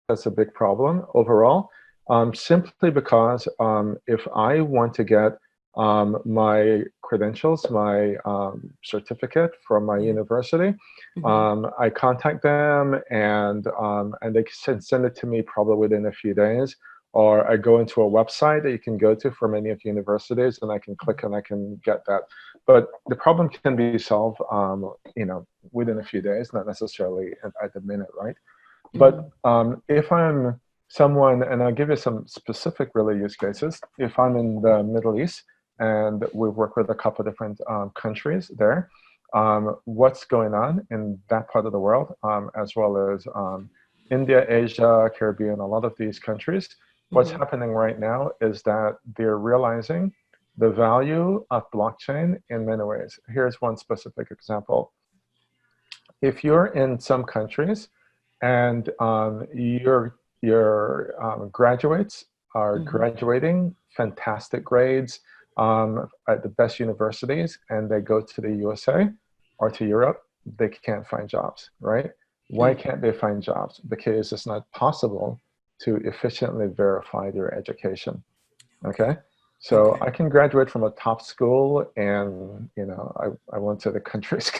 as a big problem overall, simply because if I want to get my credentials, my certificate from my university, I contact them and they can send it to me probably within a few days. Or I go into a website that you can go to for many of the universities, and I can click and I can get that. But the problem can be solved, within a few days, not necessarily at the minute, right? But if I'm someone, and I'll give you some specific really use cases. If I'm in the Middle East and we work with a couple of different countries there, what's going on in that part of the world, as well as India, Asia, Caribbean, a lot of these countries, what's happening right now is that they're realizing the value of blockchain in many ways. Here's one specific example. If you're in some countries and your graduates are graduating fantastic grades at the best universities, and they go to the USA or to Europe, they can't find jobs, right? Why can't they find jobs? Because it's not possible to efficiently verify their education, okay? So I can graduate from a top school, and I went to the countries.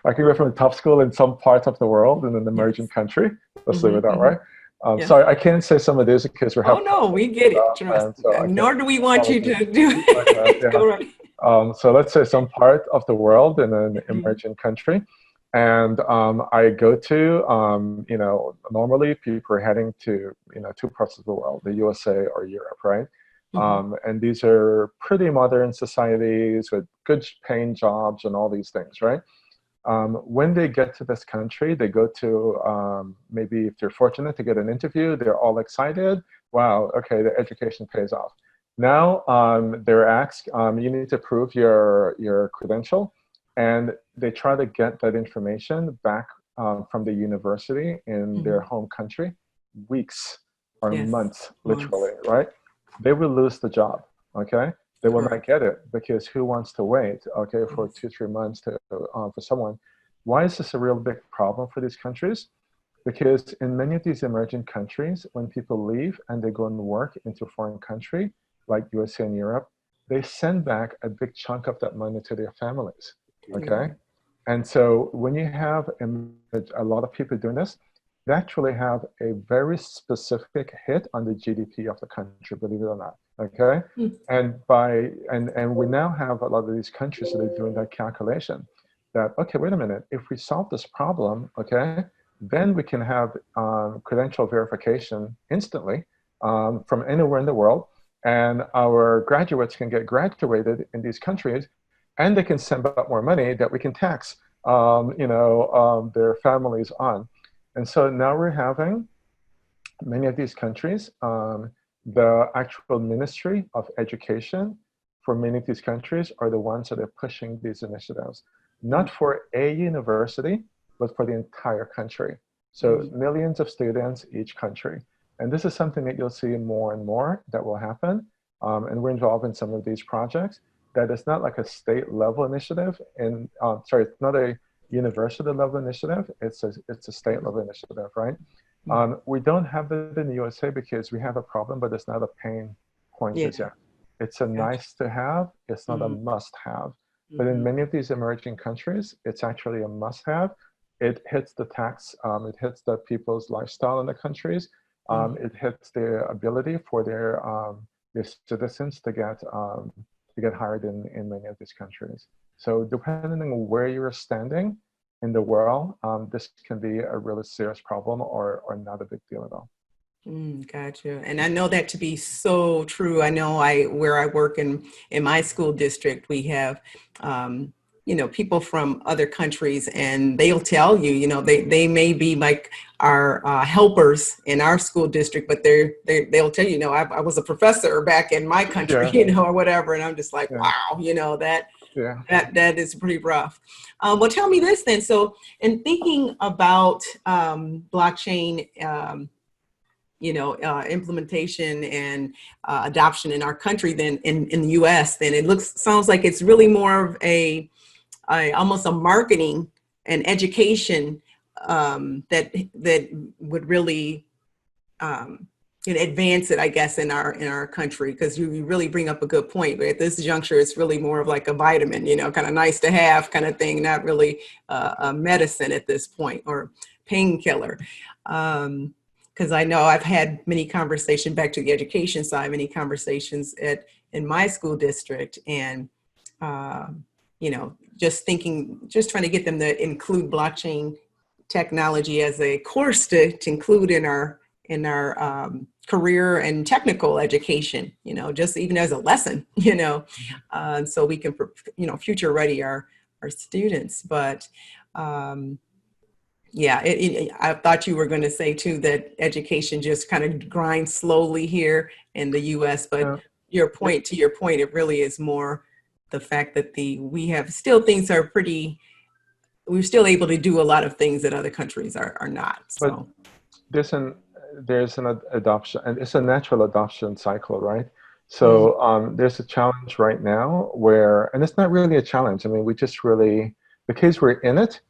I can graduate from a top school in some parts of the world in an emerging country. Let's leave it that way. Sorry, I can't say some of these because we're having. Oh no, we get it. Trust. So nor do we want you to do it. So let's say some part of the world in an emerging country. And I go to, normally people are heading to, two parts of the world, the USA or Europe, right? And these are pretty modern societies with good paying jobs and all these things, right? When they get to this country, they go to, maybe if they're fortunate to get an interview, they're all excited. Wow, okay, the education pays off. Now they're asked, you need to prove your credential. And they try to get that information back from the university in their home country, weeks or months, literally, right? They will lose the job, okay? They will not get it because who wants to wait, okay, for 2-3 months for someone? Why is this a real big problem for these countries? Because in many of these emerging countries, when people leave and they go and work into a foreign country, like USA and Europe, they send back a big chunk of that money to their families. Okay, and so when you have a lot of people doing this, they actually have a very specific hit on the GDP of the country, believe it or not. Okay, and we now have a lot of these countries that are doing that calculation. That okay, wait a minute, if we solve this problem, okay, then we can have credential verification instantly from anywhere in the world, and our graduates can get graduated in these countries. And they can send back more money that we can tax, their families on. And so now we're having many of these countries, the actual Ministry of Education for many of these countries are the ones that are pushing these initiatives, not for a university, but for the entire country. So millions of students each country. And this is something that you'll see more and more that will happen. And we're involved in some of these projects. That is not like a state level initiative, and it's not a university level initiative. It's a state level initiative, right? We don't have that in the USA because we have a problem, but it's not a pain point yet. It's a nice to have. It's not a must have. But in many of these emerging countries, it's actually a must have. It hits the tax. It hits the people's lifestyle in the countries. It hits their ability for their citizens to get hired in many of these countries. So depending on where you're standing in the world, this can be a really serious problem or not a big deal at all. Gotcha. And I know that to be so true. I know where I work in my school district, we have, people from other countries, and they'll tell you, they may be like our helpers in our school district, but they'll tell you, I was a professor back in my country, or whatever. And I'm just like, wow, that is pretty rough. Well, tell me this then. So in thinking about blockchain, implementation and adoption in our country than in the US, then it sounds like it's really more of almost a marketing and education that would really advance it, I guess, in our country, because you really bring up a good point. But at this juncture, it's really more of like a vitamin, kind of nice to have kind of thing, not really a medicine at this point, or painkiller. Because I know I've had many conversations, back to the education side, many conversations in my school district, and just trying to get them to include blockchain technology as a course to include in our career and technical education, just even as a lesson, so we can, future ready our students. But yeah, I thought you were going to say too that education just kind of grinds slowly here in the U.S. But your point, it really is more the fact that we have still things are pretty. We're still able to do a lot of things that other countries are not. So. But there's an adoption, and it's a natural adoption cycle, right? So there's a challenge right now and it's not really a challenge. I mean, we just really, because we're in it,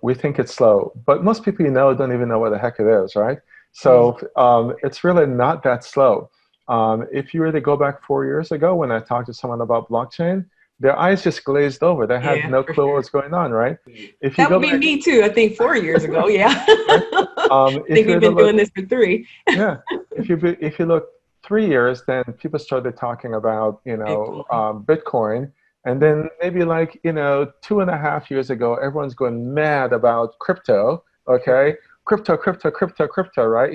we think it's slow. But most people don't even know what the heck it is, right? So it's really not that slow. If you were to go back 4 years ago when I talked to someone about blockchain, their eyes just glazed over. They had no clue what was going on, right? If you that would be me too, I think 4 years ago, yeah. Right? I think we've been doing this for 3. Yeah. If you look 3 years, then people started talking about, Bitcoin. And then maybe 2.5 years ago, everyone's going mad about crypto, okay? Crypto, right?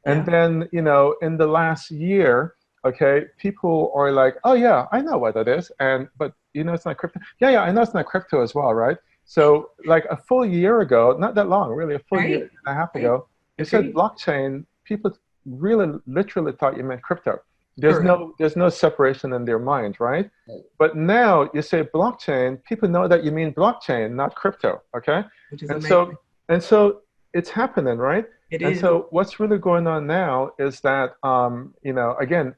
And then, in the last year, okay, people are like, oh yeah, I know what it is. But it's not crypto. Yeah, I know it's not crypto as well, right? So like a full year ago, not that long, really, a full year and a half ago, you said blockchain, people really literally thought you meant crypto. There's no separation in their mind, right? But now you say blockchain, people know that you mean blockchain, not crypto, okay? And so it's happening, right? And so what's really going on now is that, again,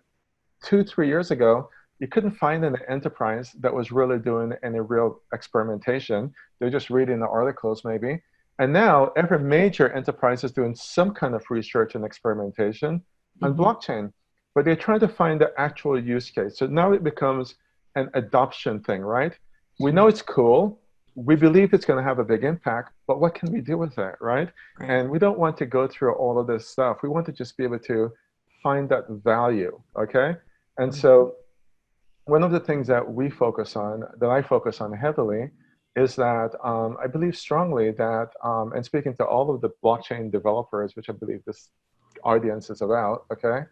2-3 years ago, you couldn't find an enterprise that was really doing any real experimentation. They're just reading the articles maybe. And now every major enterprise is doing some kind of research and experimentation on blockchain, but they're trying to find the actual use case. So now it becomes an adoption thing, right? We know it's cool. We believe it's going to have a big impact, but what can we do with it, right? And we don't want to go through all of this stuff. We want to just be able to find that value, okay? And so one of the things that I focus on heavily, is that I believe strongly that, and speaking to all of the blockchain developers, which I believe this audience is about, okay?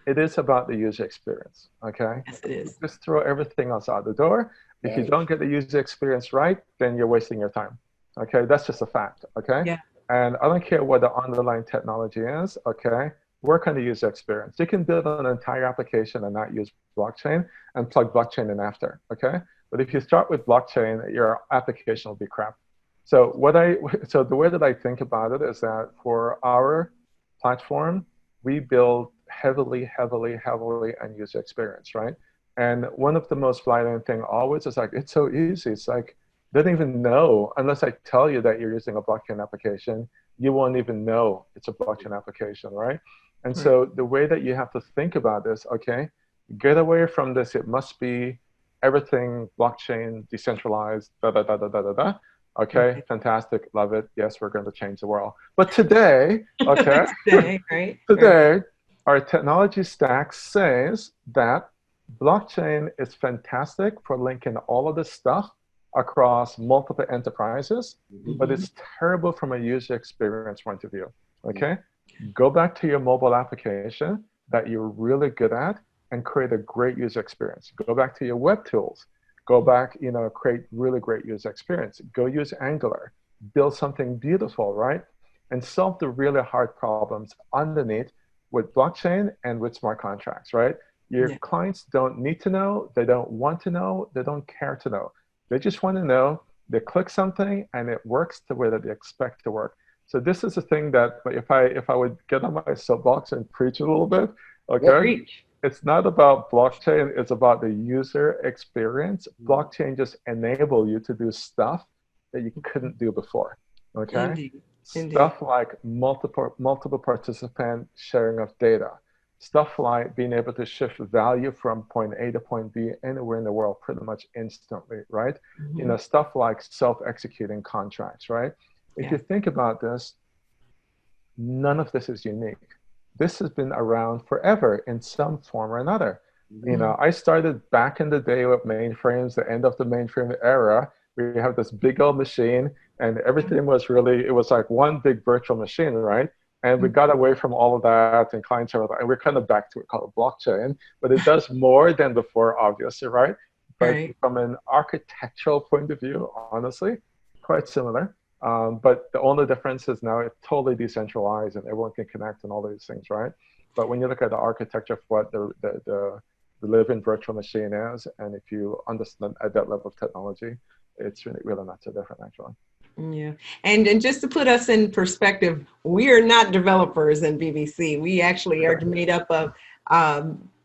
It is about the user experience, okay? Yes, it is. Just throw everything else out the door. If you don't get the user experience right, then you're wasting your time, okay? That's just a fact, okay? Yeah. And I don't care what the underlying technology is, okay? Work on the user experience. You can build an entire application and not use blockchain and plug blockchain in after, okay? But if you start with blockchain, your application will be crap. So the way that I think about it is that for our platform, we build heavily on user experience, right? And one of the most flattering thing always is it's so easy. It's like, they don't even know, unless I tell you that you're using a blockchain application, you won't even know it's a blockchain application, right? And so the way that you have to think about this, okay, get away from this, it must be everything blockchain, decentralized, Okay, fantastic, love it. Yes, we're going to change the world. But today, okay, today, our technology stack says that blockchain is fantastic for linking all of this stuff across multiple enterprises, but it's terrible from a user experience point of view, okay? Go back to your mobile application that you're really good at and create a great user experience. Go back to your web tools. Go back, create really great user experience. Go use Angular. Build something beautiful, right? And solve the really hard problems underneath with blockchain and with smart contracts, right? Your clients don't need to know. They don't want to know. They don't care to know. They just want to know. They click something and it works the way that they expect to work. So this is the thing that if I would get on my soapbox and preach a little bit, okay? It's not about blockchain, it's about the user experience. Blockchain just enable you to do stuff that you couldn't do before, okay? Indeed. Stuff like multiple participant sharing of data. Stuff like being able to shift value from point A to point B anywhere in the world pretty much instantly, right? You know, stuff like self-executing contracts, right? If Yeah. you think about this, none of this is unique. This has been around forever in some form or another. You know, I started back in the day with mainframes, the end of the mainframe era. We have this big old machine, and everything was really, it was like one big virtual machine, right? And we got away from all of that and client server, and we're kind of back to it called blockchain, but it does more than before, obviously, right? But Right. from an architectural point of view, honestly, quite similar. But the only difference is now it's totally decentralized and everyone can connect and all these things, right? But when you look at the architecture of what the living virtual machine is, and if you understand at that level of technology, it's really not so different, actually. Yeah. And just to put us in perspective, we are not developers in BBC. We actually are Okay. made up of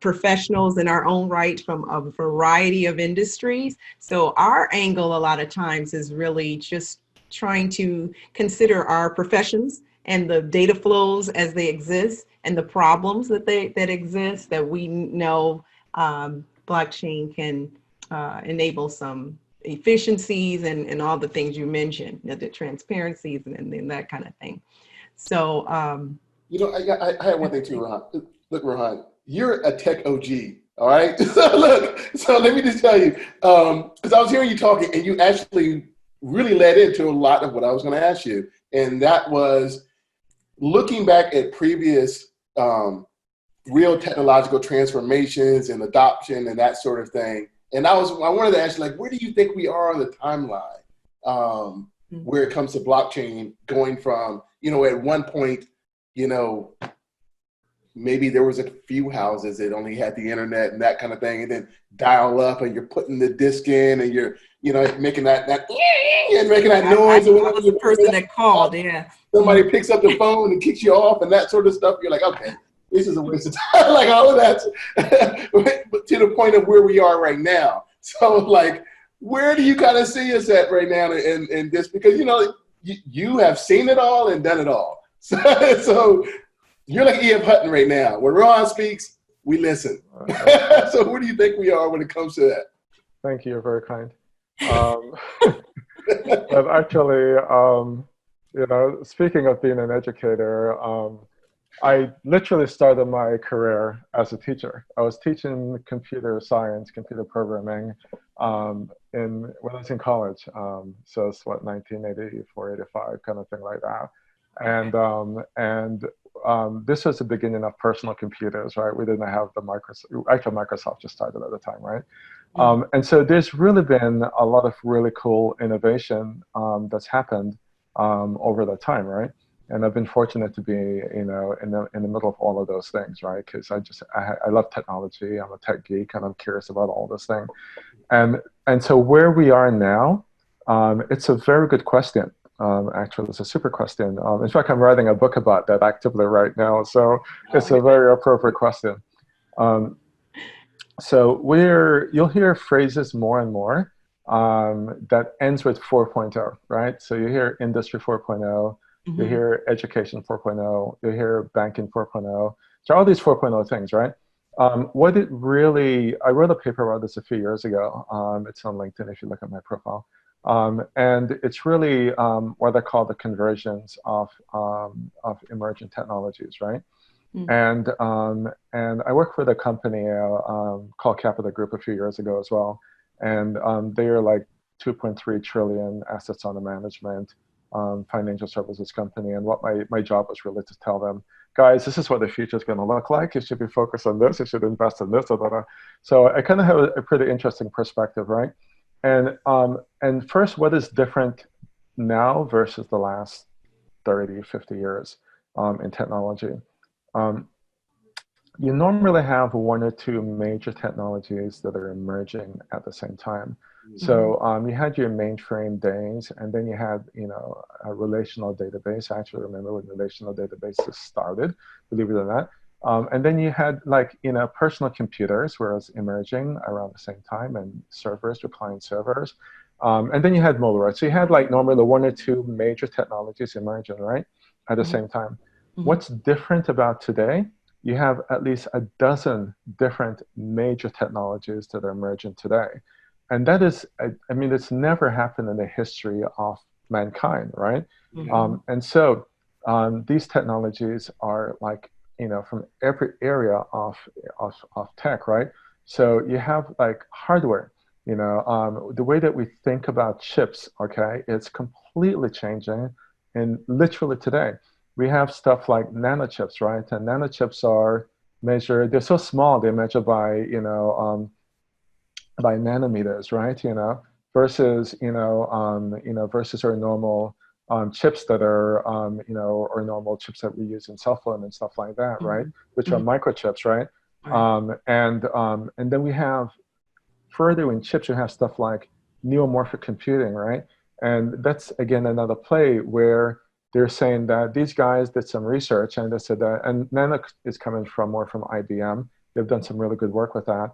professionals in our own right from a variety of industries. So our angle a lot of times is really just trying to consider our professions and the data flows as they exist and the problems that exist that we know blockchain can enable some efficiencies and all the things you mentioned, you know, the transparencies and that kind of thing. So, You know, I had one thing too, Rohan. Look, Rohan, you're a tech OG. All right. So look, so let me just tell you, because I was hearing you talking, and you actually really led into a lot of what I was going to ask you, and that was looking back at previous real technological transformations and adoption and that sort of thing. And I wanted to ask you, like, where do you think we are on the timeline where it comes to blockchain going from, you know, at one point, you know, maybe there was a few houses that only had the internet and that kind of thing, and then dial up, and you're putting the disc in, and you're, you know, making that and making that noise or I whatever. was the person that called, yeah. Somebody picks up the phone and kicks you off and that sort of stuff. You're like, okay, this is a waste of time. Like all of that, but to the point of where we are right now. So like, where do you kind of see us at right now in this? Because, you know, you have seen it all and done it all. So you're like E.F. Hutton right now. When Rohan speaks, we listen. So where do you think we are when it comes to that? Thank you. You're very kind. But actually, you know, speaking of being an educator, I literally started my career as a teacher. I was teaching computer science, computer programming, when I was in college. So it's what, 1984, 85, kind of thing like that. And this was the beginning of personal computers, right? We didn't have the Microsoft. Actually, Microsoft just started at the time, right? And so there's really been a lot of really cool innovation that's happened over the time, right? And I've been fortunate to be, you know, in the middle of all of those things, right? Because I love technology. I'm a tech geek, and I'm curious about all this thing. And so where we are now, it's a very good question. Actually, it's a super question. In fact, I'm writing a book about that actively right now, so it's a very appropriate question. So you'll hear phrases more and more that ends with 4.0, right? So you hear industry 4.0, you hear education 4.0, you hear banking 4.0. So all these 4.0 things, right? What it really, I wrote a paper about this a few years ago. It's on LinkedIn if you look at my profile. And it's really what I call the conversions of emerging technologies, right? And I worked with a company called Capital Group a few years ago as well. And they are like 2.3 trillion assets under management, financial services company. And what my job was really to tell them, guys, this is what the future is going to look like. You should be focused on this. You should invest in this. Blah, blah, blah. So I kind of have a pretty interesting perspective, right? And first, what is different now versus the last 30, 50 years in technology? You normally have one or two major technologies that are emerging at the same time. So you had your mainframe days, and then you had, you know, a relational database. I actually remember when relational databases started, believe it or not. And then you had, like, you know, personal computers were emerging around the same time, and servers or client servers. And then you had mobile, right? So you had like normally one or two major technologies emerging, right, at the same time. What's different about today? You have at least a dozen different major technologies that are emerging today. And that is, I mean, it's never happened in the history of mankind, right? And so these technologies are like, you know, from every area of tech, right? So you have like hardware, you know, the way that we think about chips, okay, it's completely changing. And literally today, we have stuff like nanochips, right? And nanochips are measured, they're so small, they measure by nanometers, right? You know, versus versus our normal chips that are our normal chips that we use in cell phone and stuff like that, right? Which are microchips, right? And then we have further in chips, you have stuff like neuromorphic computing, right? And that's again another play where they're saying that these guys did some research and they said that, and Nano is coming from more from IBM. They've done some really good work with that.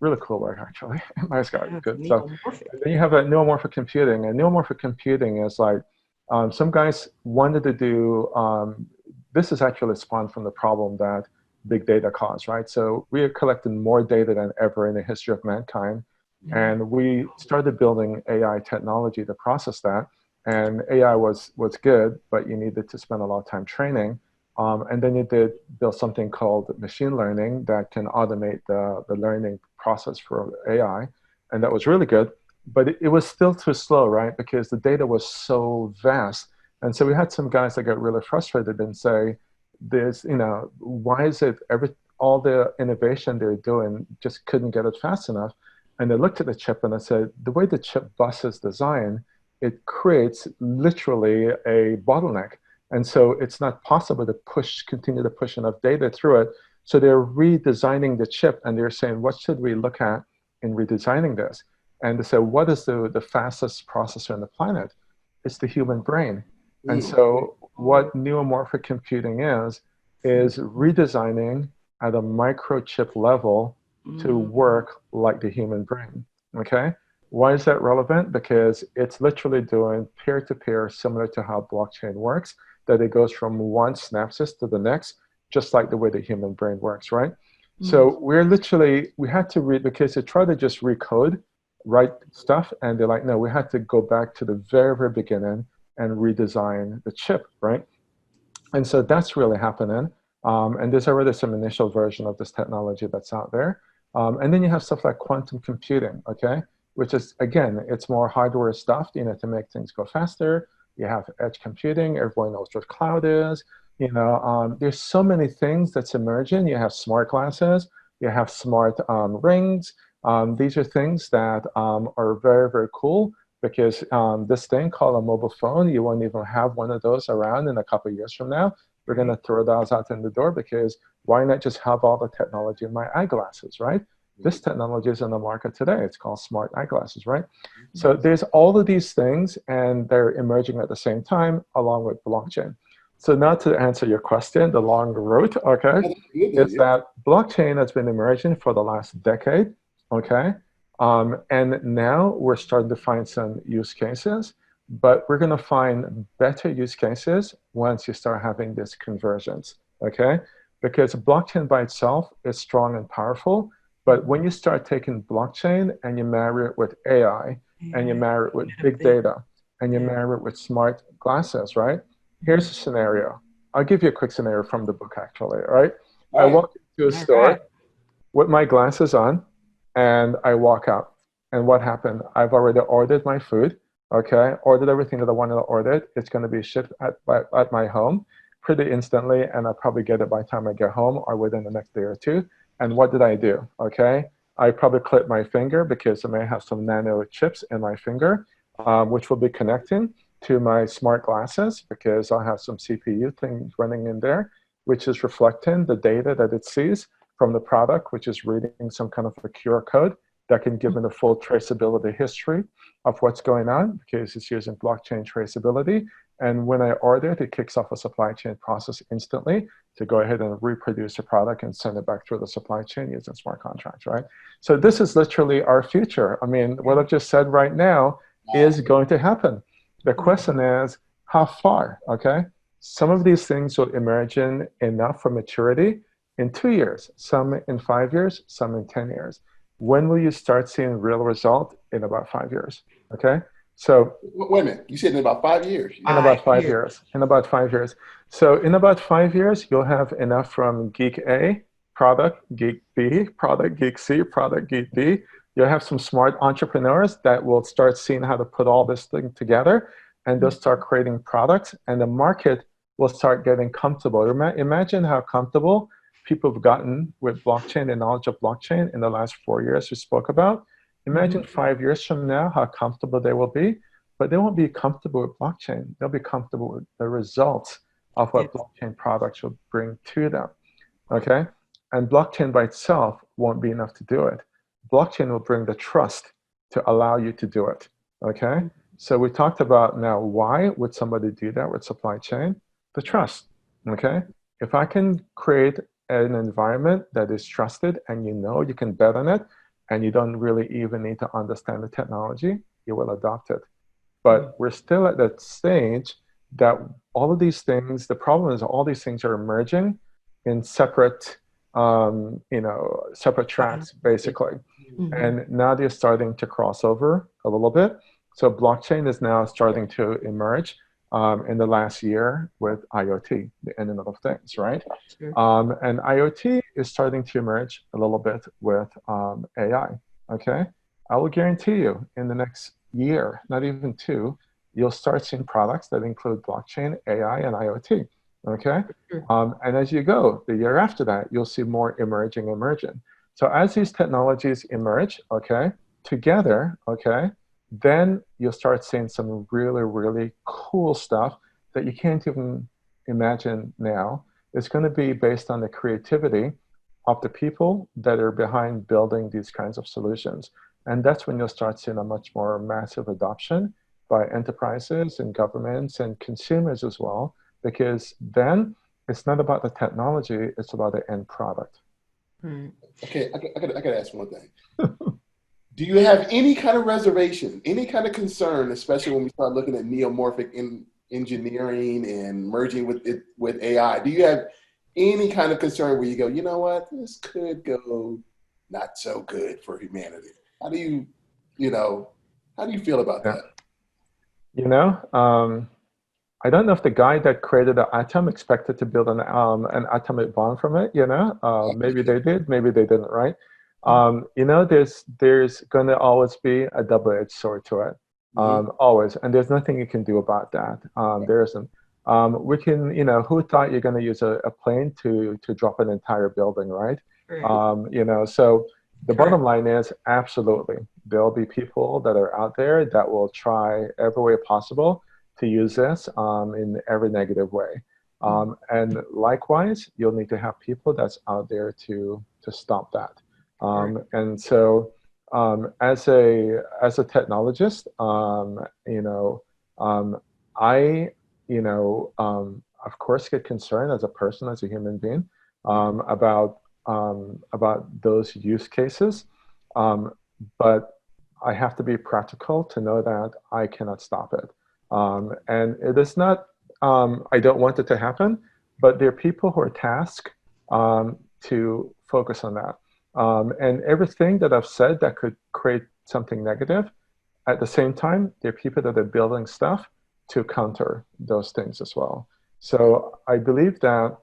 Really cool work, actually. Nice guy, good stuff. And then you have a neuromorphic computing, and neuromorphic computing is like some guys wanted to do. This is actually spawned from the problem that big data caused, right? So we are collecting more data than ever in the history of mankind, and we started building AI technology to process that. And AI was good, but you needed to spend a lot of time training. And then you did build something called machine learning that can automate the learning process for AI. And that was really good, but it was still too slow, right? Because the data was so vast. And so we had some guys that got really frustrated and say, there's, you know, why is it all the innovation they're doing just couldn't get it fast enough? And they looked at the chip and they said, the way the chip bus is designed, it creates literally a bottleneck. And so it's not possible to continue to push enough data through it. So they're redesigning the chip and they're saying, what should we look at in redesigning this? And they said, what is the fastest processor on the planet? It's the human brain. And so what neuromorphic computing is redesigning at a microchip level to work like the human brain, okay? Why is that relevant? Because it's literally doing peer-to-peer, similar to how blockchain works, that it goes from one synapses to the next, just like the way the human brain works, right? So we had to read, because they try to just write stuff, and they're like, no, we had to go back to the very, very beginning and redesign the chip, right? And so that's really happening. And there's already some initial version of this technology that's out there. And then you have stuff like quantum computing, okay? Which is, again, it's more hardware stuff, you know, to make things go faster. You have edge computing, everyone knows what cloud is. You know, there's so many things that's emerging. You have smart glasses, you have smart rings. These are things that are very, very cool, because this thing called a mobile phone, you won't even have one of those around in a couple of years from now. We're going to throw those out in the door, because why not just have all the technology in my eyeglasses, right? This technology is in the market today. It's called smart eyeglasses, right? So there's all of these things, and they're emerging at the same time, along with blockchain. So now to answer your question, the long road, okay, is that blockchain has been emerging for the last decade, okay? And now we're starting to find some use cases, but we're going to find better use cases once you start having this convergence, okay? Because blockchain by itself is strong and powerful, but when you start taking blockchain and you marry it with AI, and you marry it with big data, and you marry it with smart glasses, right? Here's a scenario. I'll give you a quick scenario from the book, actually, right? I walk into a store with my glasses on, and I walk out. And what happened? I've already ordered my food, okay? Ordered everything that I wanted to order. It's going to be shipped at my home pretty instantly, and I'll probably get it by the time I get home or within the next day or two. And what did I do, okay? I probably clipped my finger, because I may have some nano chips in my finger, which will be connecting to my smart glasses, because I'll have some CPU things running in there, which is reflecting the data that it sees from the product, which is reading some kind of a QR code that can give it a full traceability history of what's going on, because it's using blockchain traceability. And when I order it, it kicks off a supply chain process instantly to go ahead and reproduce a product and send it back through the supply chain using smart contracts, right? So this is literally our future. I mean, what I've just said right now is going to happen. The question is, how far, okay? Some of these things will emerge in enough for maturity in 2 years, some in 5 years, some in 10 years. When will you start seeing real result? In about 5 years, okay? So wait a minute, you said in about 5 years. In about 5 years. In about 5 years. So in about 5 years, you'll have enough from geek A, product, geek B, product, geek C, product, geek D. You'll have some smart entrepreneurs that will start seeing how to put all this thing together, and they'll start creating products, and the market will start getting comfortable. Imagine how comfortable people have gotten with blockchain and knowledge of blockchain in the last 4 years we spoke about. Imagine 5 years from now how comfortable they will be, but they won't be comfortable with blockchain. They'll be comfortable with the results of what blockchain products will bring to them, okay? And blockchain by itself won't be enough to do it. Blockchain will bring the trust to allow you to do it, okay? So we talked about now why would somebody do that with supply chain? The trust, okay? If I can create an environment that is trusted and you know you can bet on it, and you don't really even need to understand the technology, you will adopt it. But we're still at that stage that all of these things, the problem is all these things are emerging in separate, separate tracks, basically. And now they're starting to cross over a little bit. So blockchain is now starting to emerge in the last year with IoT, the Internet of Things, right? And IoT is starting to emerge a little bit with AI, okay? I will guarantee you in the next year, not even 2, you'll start seeing products that include blockchain, AI, and IoT, okay? And as you go, the year after that, you'll see more emerging. So as these technologies emerge, okay, together, okay, then you'll start seeing some really, really cool stuff that you can't even imagine now. It's going to be based on the creativity of the people that are behind building these kinds of solutions. And that's when you'll start seeing a much more massive adoption by enterprises and governments and consumers as well, because then it's not about the technology, it's about the end product. Okay, I gotta ask one thing. Do you have any kind of reservation, any kind of concern, especially when we start looking at neomorphic engineering and merging with AI? Do you have any kind of concern where you go, you know what, this could go not so good for humanity? How do you feel about that? I don't know if the guy that created the atom expected to build an atomic bomb from it, maybe they did, maybe they didn't, right? There's going to always be a double-edged sword to it, always, and there's nothing you can do about that. There isn't. We can, who thought you're going to use a plane to drop an entire building, right? So the bottom line is absolutely, there'll be people that are out there that will try every way possible to use this in every negative way. And likewise, you'll need to have people that's out there to stop that. And so as a technologist, I, of course, get concerned as a person, as a human being, about those use cases. But I have to be practical to know that I cannot stop it. And it is not, I don't want it to happen, but there are people who are tasked to focus on that. And everything that I've said that could create something negative, at the same time, there are people that are building stuff to counter those things as well. So I believe that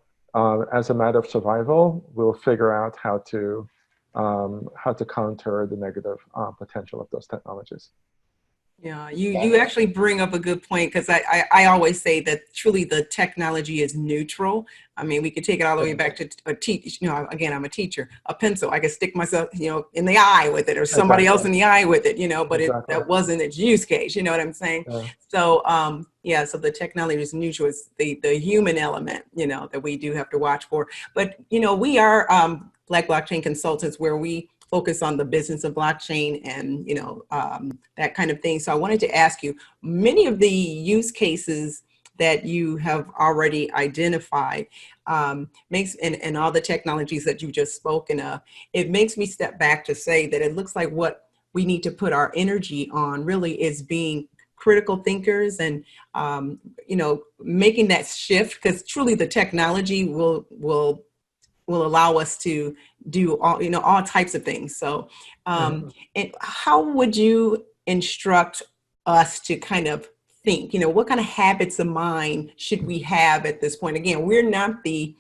as a matter of survival, we'll figure out how to counter the negative potential of those technologies. Yeah, you actually bring up a good point, because I always say that truly the technology is neutral. I mean, we could take it all the way back to a teacher. Again, I'm a teacher. A pencil, I could stick myself, in the eye with it, or somebody else in the eye with it, but that wasn't its use case. You know what I'm saying? Yeah. So, so the technology is neutral. It's the human element, that we do have to watch for. But, we are Black blockchain consultants, where we focus on the business of blockchain and, that kind of thing. So I wanted to ask you, many of the use cases that you have already identified and all the technologies that you just spoken of, it makes me step back to say that it looks like what we need to put our energy on really is being critical thinkers and, making that shift, because truly the technology will allow us to do all types of things. So, and how would you instruct us to kind of think, what kind of habits of mind should we have at this point? Again, we're not the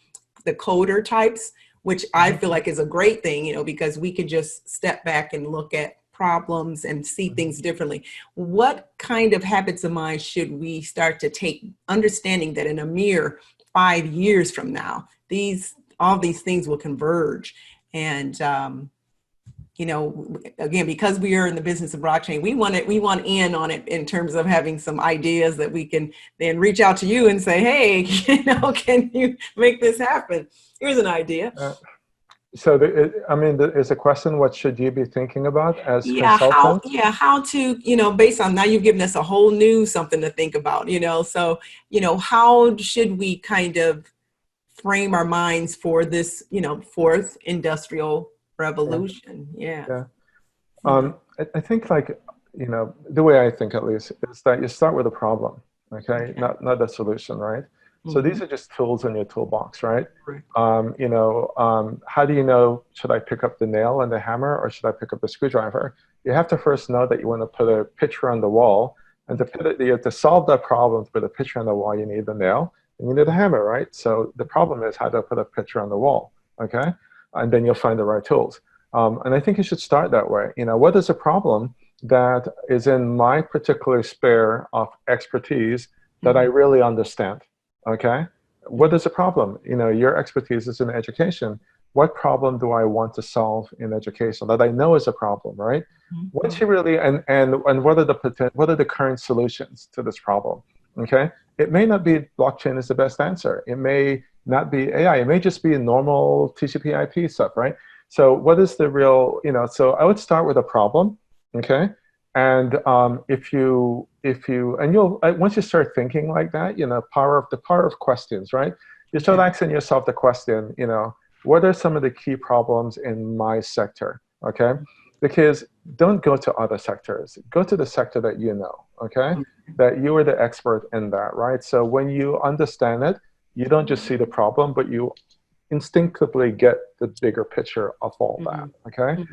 coder types, which I feel like is a great thing, because we can just step back and look at problems and see things differently. What kind of habits of mind should we start to take, understanding that in a mere 5 years from now, all these things will converge? And, again, because we are in the business of blockchain, we want in on it in terms of having some ideas that we can then reach out to you and say, hey, can you make this happen? Here's an idea. So is a question, what should you be thinking about as consultants? How to, based on now you've given us a whole new something to think about, so, how should we kind of frame our minds for this, fourth industrial revolution? Yeah. I think the way I think at least is that you start with a problem, okay? Not a solution, right? So these are just tools in your toolbox, right? How do you know, should I pick up the nail and the hammer or should I pick up the screwdriver? You have to first know that you want to put a picture on the wall, and to solve that problem, to put a picture on the wall, you need the nail and you need a hammer, right? So the problem is how to put a picture on the wall, okay? And then you'll find the right tools. And I think you should start that way. What is a problem that is in my particular sphere of expertise that I really understand? Okay, what is the problem? Your expertise is in education. What problem do I want to solve in education that I know is a problem, right? Once you really and what are the current solutions to this problem? Okay, it may not be blockchain is the best answer. It may not be AI. It may just be normal TCP/IP stuff, right? So what is the real? So I would start with a problem, okay. And once you start thinking like that, the power of questions, right? You start asking yourself the question, what are some of the key problems in my sector, okay? Because don't go to other sectors, go to the sector that you know, okay? That you are the expert in that, right? So when you understand it, you don't just see the problem, but you instinctively get the bigger picture of all that, okay?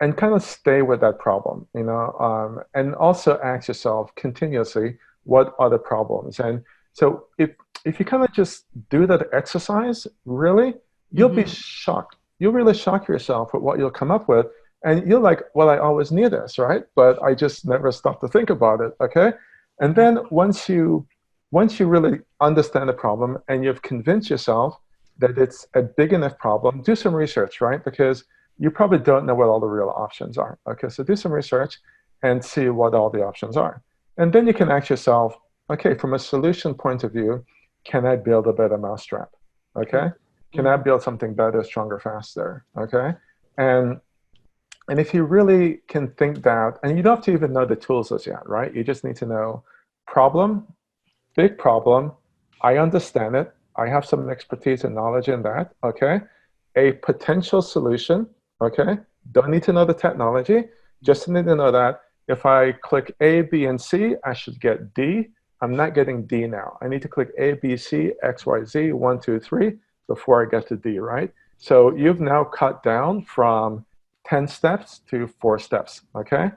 And kind of stay with that problem, and also ask yourself continuously, what are the problems? And so if you kind of just do that exercise, really, you'll be shocked. You'll really shock yourself with what you'll come up with. And you're like, well, I always knew this, right? But I just never stopped to think about it, okay? And then once you really understand the problem and you've convinced yourself that it's a big enough problem, do some research, right? Because you probably don't know what all the real options are. Okay, so do some research and see what all the options are. And then you can ask yourself, okay, from a solution point of view, can I build a better mousetrap? Okay, can I build something better, stronger, faster? Okay, and if you really can think that, and you don't have to even know the tools as yet, right? You just need to know problem, big problem, I understand it, I have some expertise and knowledge in that, okay? A potential solution, okay? Don't need to know the technology, just need to know that if I click A, B, and C, I should get D. I'm not getting D now. I need to click A, B, C, X, Y, Z, 1, 2, 3, before I get to D, right? So you've now cut down from 10 steps to 4 steps, okay?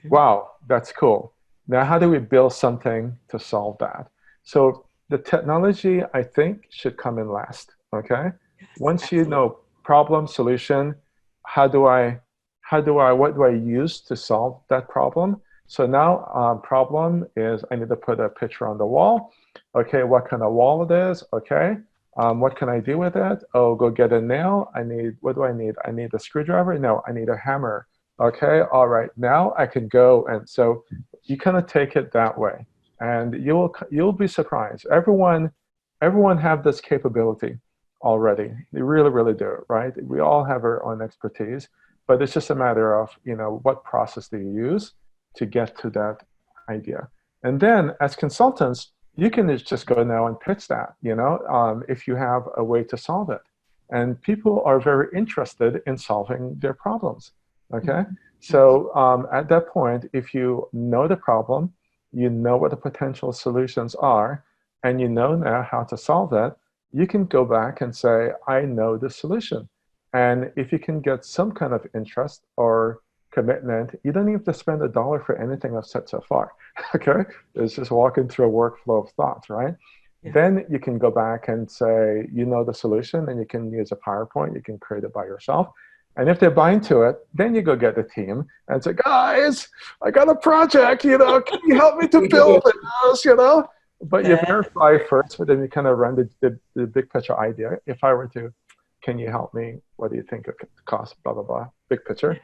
Wow, that's cool. Now, how do we build something to solve that? So the technology, I think, should come in last, okay? Once you know problem, solution, what do I use to solve that problem? So now problem is I need to put a picture on the wall. Okay, what kind of wall it is? Okay, what can I do with it? Oh, go get a nail. What do I need? I need a screwdriver? No, I need a hammer. Okay, all right, now I can go. And so you kind of take it that way. And you'll be surprised. Everyone have this capability already. They really, really do, right? We all have our own expertise, but it's just a matter of, what process do you use to get to that idea. And then as consultants, you can just go now and pitch that, if you have a way to solve it. And people are very interested in solving their problems, okay? So at that point, if you know the problem, you know what the potential solutions are, and you know now how to solve it, you can go back and say, I know the solution. And if you can get some kind of interest or commitment, you don't even have to spend $1 for anything I've said so far, okay? It's just walking through a workflow of thoughts, right? Yeah. Then you can go back and say, you know the solution, and you can use a PowerPoint, you can create it by yourself. And if they buy into it, then you go get the team and say, guys, I got a project, can you help me to build this, But you verify first, but then you kind of run the big picture idea. If I were to, can you help me? What do you think it could cost? Blah, blah, blah. Big picture.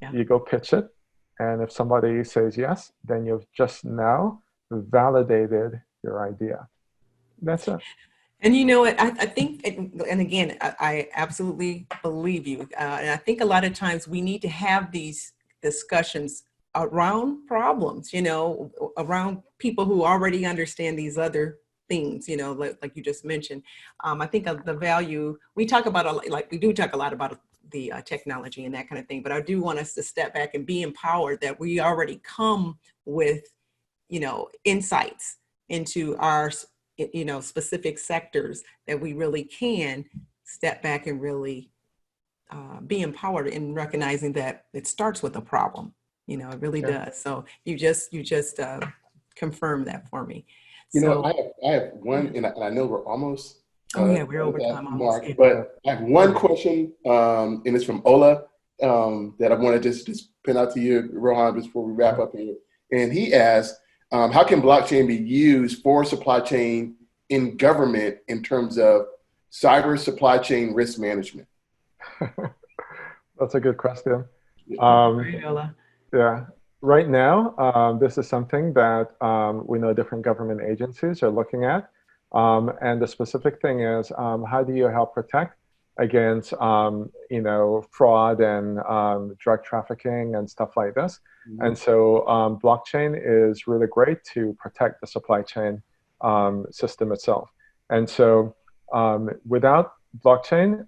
Yeah. You go pitch it. And if somebody says yes, then you've just now validated your idea. That's it. And you know what, I think, and again, I absolutely believe you. And I think a lot of times we need to have these discussions around problems, around people who already understand these other things, like you just mentioned. I think of the value, we talk about, we do talk a lot about the technology and that kind of thing, but I do want us to step back and be empowered that we already come with, insights into our specific sectors that we really can step back and really be empowered in recognizing that it starts with a problem. It really does. So you just confirm that for me. I have one, and I know we're almost. We're over time almost. Mark, but I have one question, and it's from Ola that I want to just pin out to you, Rohan, before we wrap up here. And he asked, how can blockchain be used for supply chain in government in terms of cyber supply chain risk management? That's a good question. Yeah. Right now, this is something that we know different government agencies are looking at. And the specific thing is, how do you help protect against, fraud and drug trafficking and stuff like this? Mm-hmm. And so blockchain is really great to protect the supply chain system itself. And so without blockchain,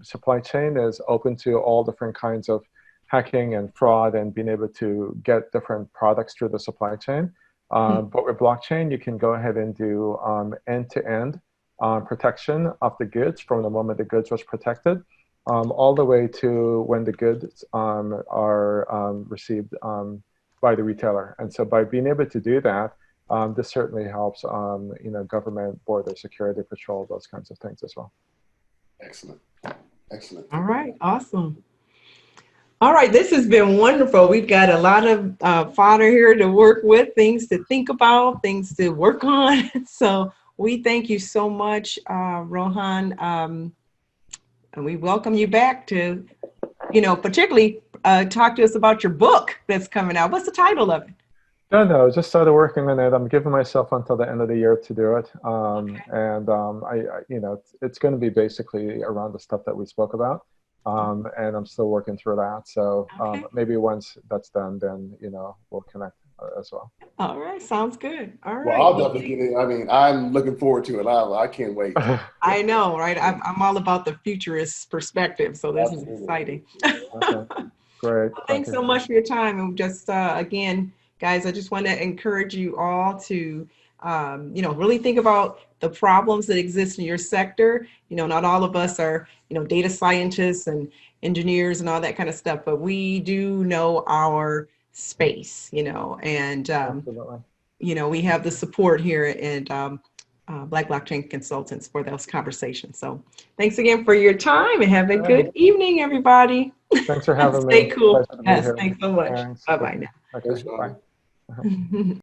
supply chain is open to all different kinds of hacking and fraud and being able to get different products through the supply chain. But with blockchain, you can go ahead and do end-to-end protection of the goods from the moment the goods was protected all the way to when the goods are received by the retailer. And so by being able to do that, this certainly helps government, border security patrol, those kinds of things as well. Excellent. Excellent. All right. Awesome. All right, this has been wonderful. We've got a lot of fodder here to work with, things to think about, things to work on. So we thank you so much, Rohan, and we welcome you back to, particularly talk to us about your book that's coming out. What's the title of it? No, just started working on it. I'm giving myself until the end of the year to do it. Okay. And it's going to be basically around the stuff that we spoke about. And I'm still working through that. So maybe once that's done, then, we'll connect as well. All right. Sounds good. All right. Well, I'll definitely get it. I mean, I'm looking forward to it. I can't wait. I know, right? I'm all about the futurist perspective. So this is exciting. Okay. Great. Well, thanks so much for your time. And just, again, guys, I just want to encourage you all to, really think about the problems that exist in your sector. Not all of us are, data scientists and engineers and all that kind of stuff, but we do know our space, and, we have the support here and Black Blockchain Consultants for those conversations. So thanks again for your time and have a good evening, everybody. Thanks for having me. Stay cool. Yes, thanks so much. Bye-bye now. Okay, bye.